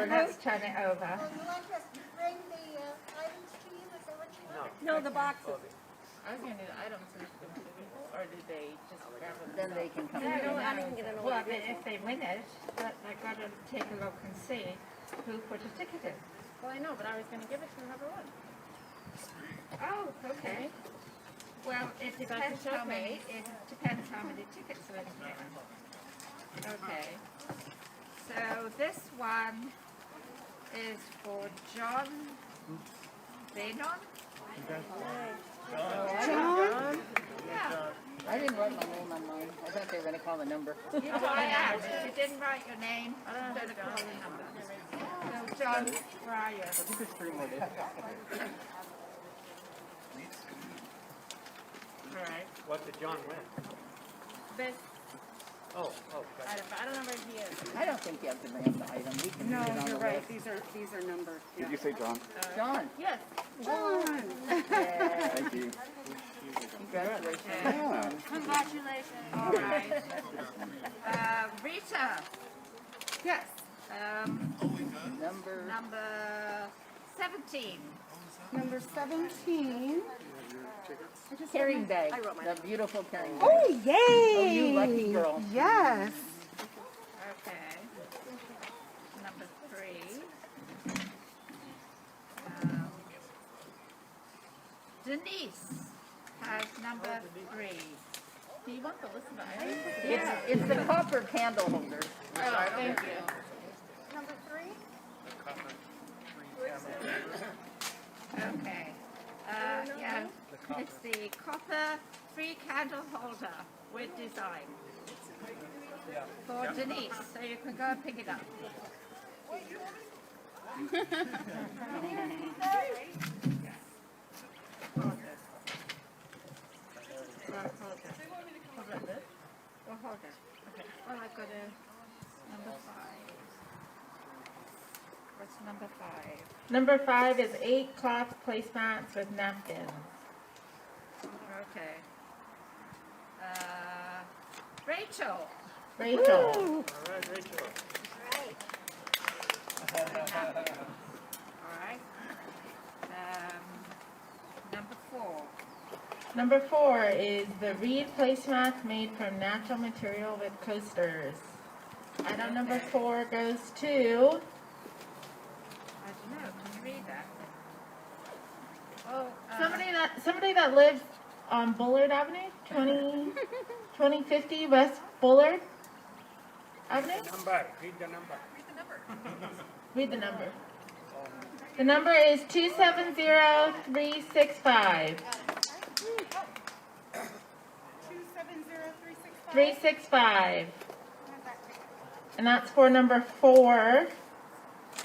let's turn it over. You want us to bring the items to you? Is that what you want? No, the boxes. I was going to do the items and give them to people, or did they just grab them? Then they can come. I don't even know what it is. If they win it, but I've got to take a look and see who put a ticket in. Well, I know, but I was going to give it to whoever won. Oh, okay. Well, it depends how many. It depends how many tickets are in there. Okay. So this one is for John Benon. John? Yeah. I didn't write my name on mine. I thought they were going to call the number. You didn't write your name. I'm going to call the number. So John Fryer. I think there's 3 more days. All right. What did John win? This. Oh, I don't know where he is. I don't think you have to bring up the item. We can No, read it on you're the right. list. These are numbered. Did you say John? John. Yes. John. Yeah. Thank you. Congratulations. Yeah. Congratulations. All right. Rita. Yes. Number 17. Number 17. carrying bag. The beautiful carrying bag. Oh, yay! Oh, you lucky girl. Yes. Okay. Number 3. Denise has number 3. Do you want the list of items? It's the copper candle holder. Oh, thank you. Number 3? Okay. Yeah, it's the copper 3 candle holder with design. For Denise, so you can go and pick it up. Hold it. Okay. Well, I've got a number 5. What's number 5? Number 5 is 8 cloth placemats with napkins. Okay. Rachel. Rachel. All right, Rachel. All right. Number 4. Number 4 is the reed placemats made from natural material with coasters. Item number 4 goes to... I don't know. Can you read that? Oh, somebody that lives on Bullard Avenue, 2050 West Bullard Avenue. Number, read the number. Read the number. The number is 270365. 365. And that's for number 4,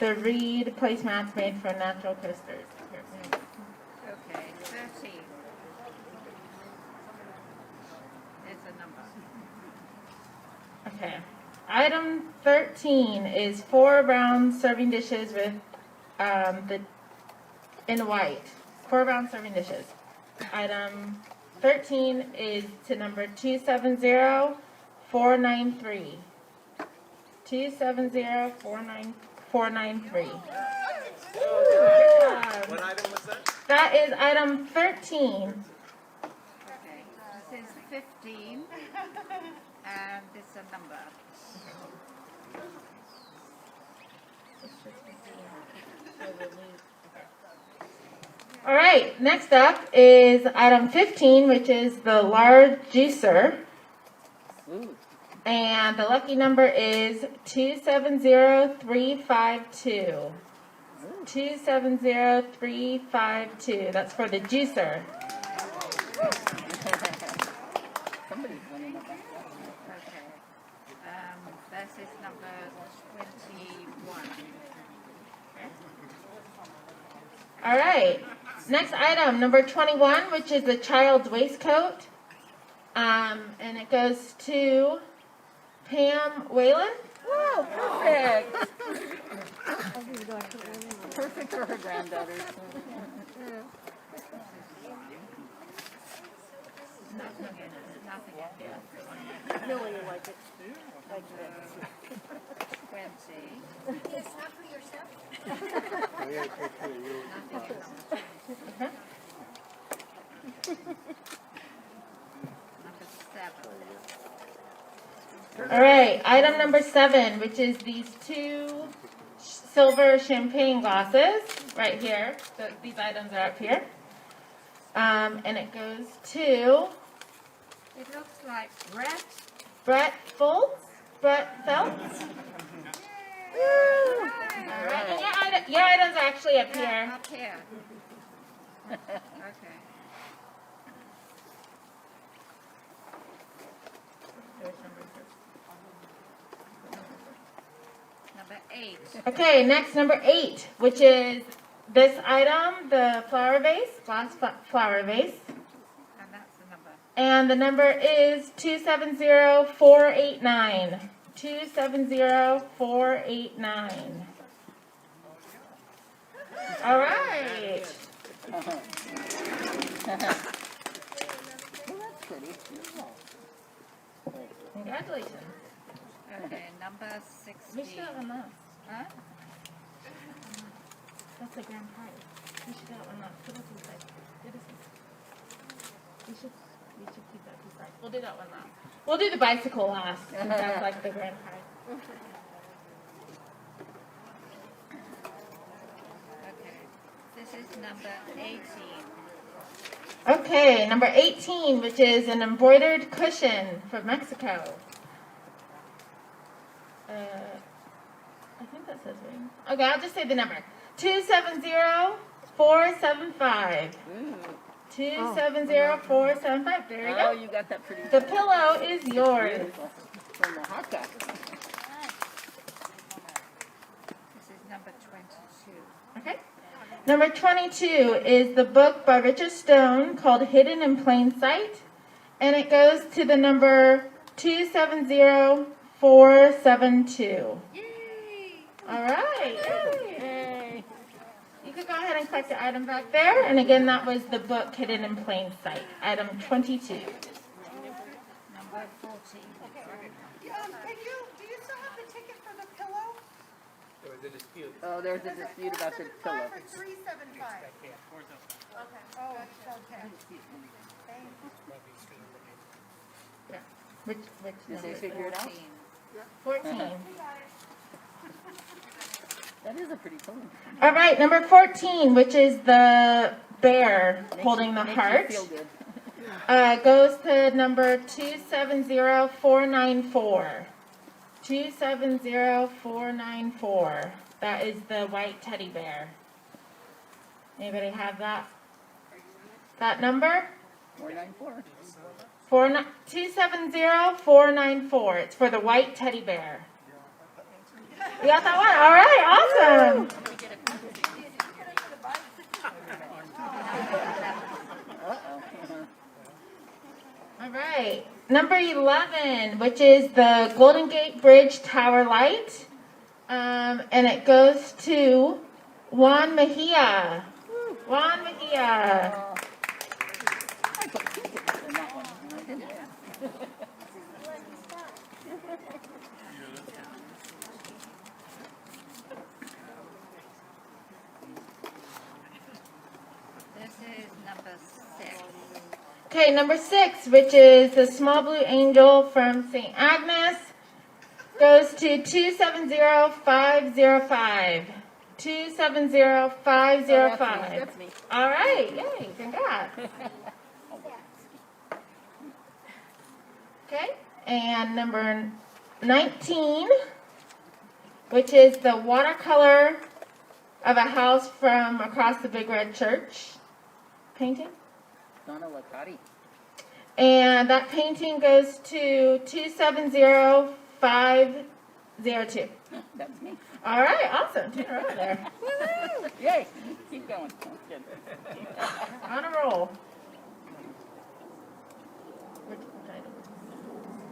the reed placemats made from natural coasters. okay. 13. There's a number. Okay. Item 13 is 4 round serving dishes with in white. 4 round serving dishes. Item 13 is to number 270493. 270493. What item was that? That is item 13. Okay. This is 15. And this is a number. All right, next up is item 15, which is the large juicer. And the lucky number is 270352. 270352. That's for the juicer. Somebody's winning a bet. Okay. This is number 21. Okay. All right. Next item, number 21, which is the child's waistcoat. And it goes to Pam Whalen. Whoa, perfect. Perfect for her granddaughter. Nothing up here. No one will like it. Like this. 20. It's not for yourself. Number 7. All right, item number 7, which is these 2 silver champagne glasses right here. So these items are up here. And it goes to It looks like Brett. Brett Foltz. Brett Feltz. All right, and your items are actually up here. Up here. Okay. Number 8. Okay, next number 8, which is this item, the flower vase, glass flower vase. And that's the number. And the number is 270489. 270489. All right. Well, that's pretty. Congratulations. Okay, number 16. We should have one last. Huh? That's a grand prize. We should have one last. Put it aside. We should keep that aside. We'll do that one last. We'll do the bicycle last. Since that's like the grand prize. Okay. This is number 18. Okay, number 18, which is an embroidered cushion from Mexico. I think that says ring. Okay, I'll just say the number. 270475. 270475. There you go. Oh, you got that pretty. The pillow is yours. Beautiful. From the hot dog. This is number 22. Okay. Number 22 is the book by Richard Stone called Hidden in Plain Sight. And it goes to the number 270472. All right. Yay. You could go ahead and collect the item back there. And again, that was the book Hidden in Plain Sight, item 22. Number 14. Do you still have the ticket for the pillow? There was a dispute. Oh, there's a dispute about the pillow. 475 or 375? Okay. Oh, okay. Yeah. Which Did they figure it out? 14. That is a pretty pillow. All right, number 14, which is the bear holding the heart, Feel good. goes to number 270494. 270494. That is the white teddy bear. Anybody have that number? 494. 270494. It's for the white teddy bear. You got that one? All right, awesome. All right, number 11, which is the Golden Gate Bridge Tower Light, and it goes to Juan Mejia. Juan Mejia. I put 2 tickets in that one. I didn't. This is number 6. Okay, number 6, which is the Small Blue Angel from St. Agnes, goes to 270505. 270505. That's me. All right, yay, congrats. Okay, and number 19, which is the watercolor of a house from across the Big Red Church painting. Donna Licati. And that painting goes to 270502. That's me. All right, awesome. Two in a row there. Woo! Yay! Keep going. That's good. On a roll.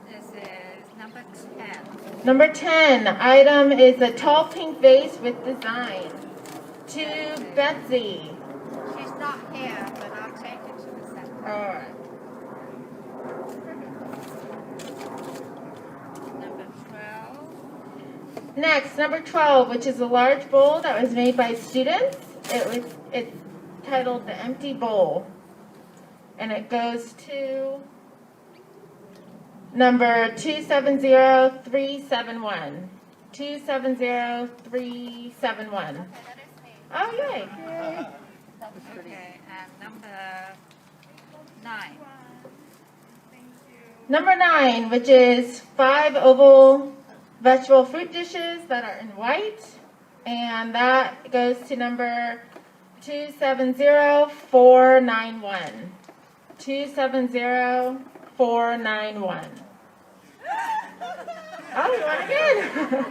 This is number 10. Number 10 item is a tall pink vase with design. To Betsy. She's not here, but I'll take it to the center. All right. Number 12. Next, number 12, which is a large bowl that was made by students. It's titled The Empty Bowl. And it goes to number 270371. 270371. Oh, yay. Okay, and number 9. Number 9, which is 5 oval vegetable fruit dishes that are in white. And that goes to number 270491. 270491. Oh, you want again?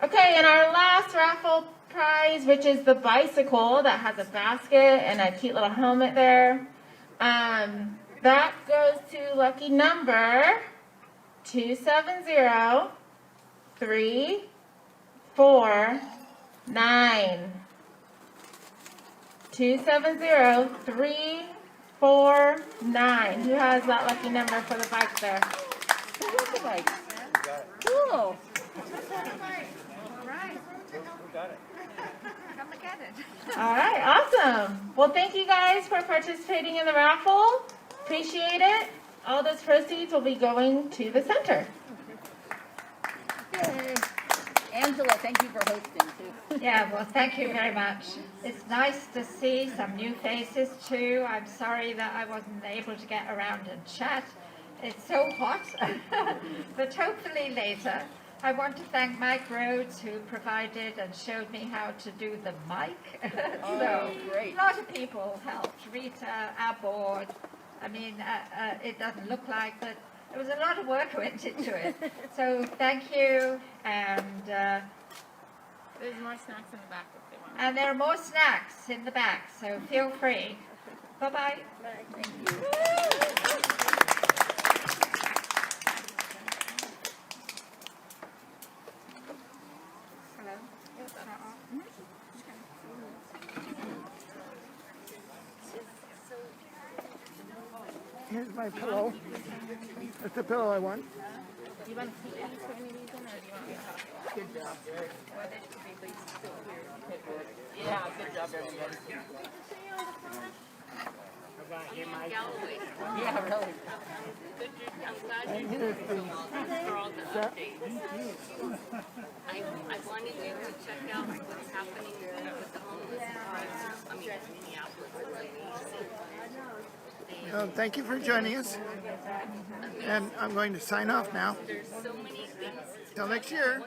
Okay, and our last raffle prize, which is the bicycle that has a basket and a cute little helmet there. That goes to lucky number 270349. 270349. Who has that lucky number for the bike there? Who has the bike? Cool. All right. Come and get it. All right, awesome. Well, thank you guys for participating in the raffle. Appreciate it. All those proceeds will be going to the center. Yay. Angela, thank you for hosting too. Yeah, well, thank you very much. It's nice to see some new faces too. I'm sorry that I wasn't able to get around and chat. It's so hot, but hopefully later. I want to thank Mike Rhodes, who provided and showed me how to do the mic. So, great. a lot of people helped. Rita, our board. I mean, it doesn't look like, but there was a lot of work went into it. So, thank you, and There's more snacks in the back if they want. and there are more snacks in the back, so feel free. Bye-bye. Thank you. Here's my pillow. That's the pillow I want. Do you want to see any for any reason, or do you want me to talk? Good job, Derek. Well, they should be at least still here. Yeah, good job, everybody. Galloway. Yeah, really. I'm glad And you here's the for all the set. updates. I wanted you to check out what's happening with the homeless. I mean, Minneapolis. Thank you for joining us. And I'm going to sign off now. There's so many things. Till next year.